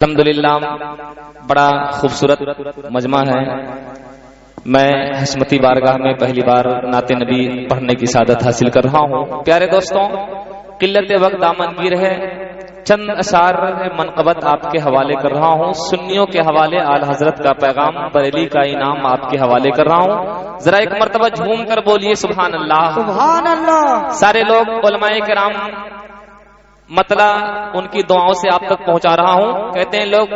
الحمدللہ بڑا خوبصورت مجمع ہے۔ میں حشمتی بارگاہ میں پہلی بار نعت نبی پڑھنے کی سعادت حاصل کر رہا ہوں۔ پیارے دوستوں، قلت وقت دامنگیر ہے، چند اشعار منقبت آپ کے حوالے کر رہا ہوں۔ سنیوں کے حوالے اعلی حضرت کا پیغام، بریلی کا انعام آپ کے حوالے کر رہا ہوں۔ ذرا ایک مرتبہ جھوم کر بولیے سبحان اللہ، سبحان اللہ۔ سارے لوگ علماء کرام مطلع ان کی دعاؤں سے آپ تک پہنچا رہا ہوں۔ کہتے ہیں لوگ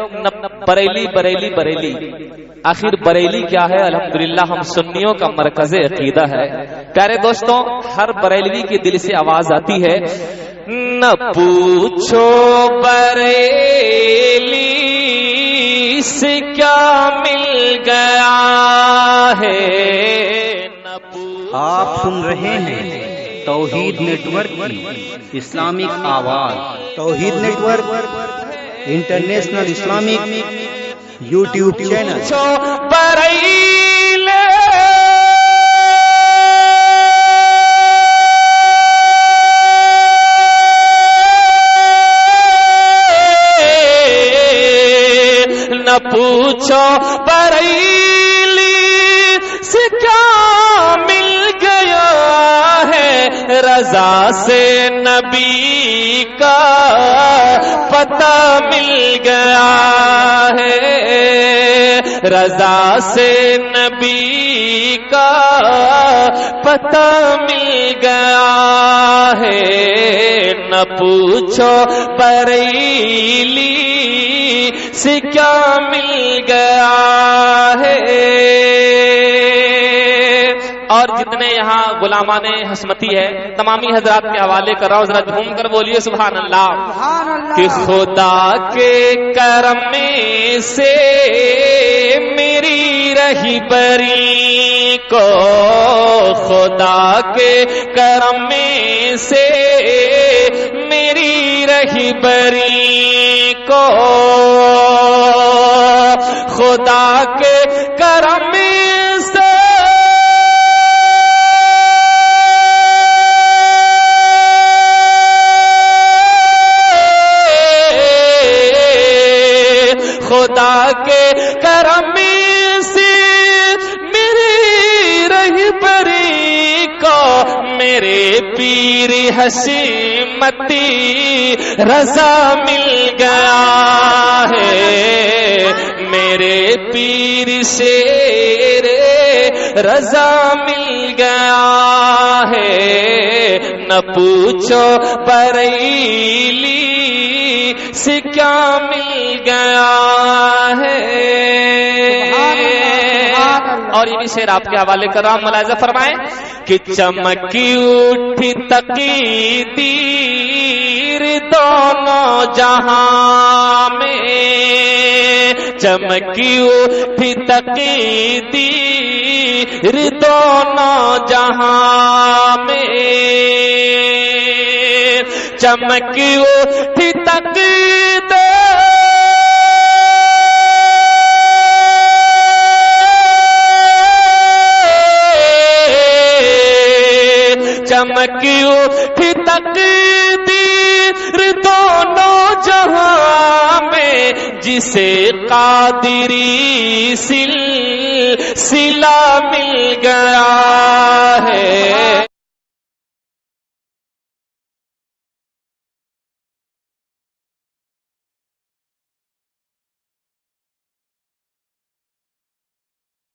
بریلی بریلی بریلی، آخر بریلی کیا ہے؟ الحمدللہ ہم سنیوں کا مرکز عقیدہ ہے۔ پیارے دوستوں، ہر بریلوی کے دل سے آواز آتی ہے، نہ پوچھو بریلی سے کیا مل گیا ہے۔ آپ سن رہے ہیں توحید نیٹ ورک کی اسلامک آواز۔ توحید network international Islamic YouTube channel. نہ پوچھو بریلی سے کیا مل گیا ہے، رضا سے نبی کا پتہ مل گیا ہے، رضا سے نبی کا پتہ مل گیا ہے۔ نہ پوچھو بریلی سے کیا مل گیا ہے۔ اور جتنے یہاں غلامان حشمتی ہے تمامی حضرات کے حوالے کر رہا ہوں، ذرا جھوم کر بولیے سبحان اللہ۔ کہ خدا کے کرم میں سے میری رہبری کو، خدا کے کرم میں سے میری رہبری کو، خدا کے کرم سے خدا کے کرم سے میری رہبری کو، میرے پیر حشمتی رضا مل گیا ہے، میرے پیر شیر رضا مل گیا ہے۔ نہ پوچھو بریلی سے کیا مل گیا ہے۔ اور یہ بھی شعر آپ کے حوالے کر رہا ہوں، ملاحظہ فرمائیں کہ چمکی اٹھی تقدیر دونوں جہاں میں، چمکی اٹھی تقدیر دونوں جہاں میں، چمکی اٹھی تقدیر چمکی اٹھی تقدیر دونوں جہاں میں، جسے قادری سلسلہ مل گیا ہے۔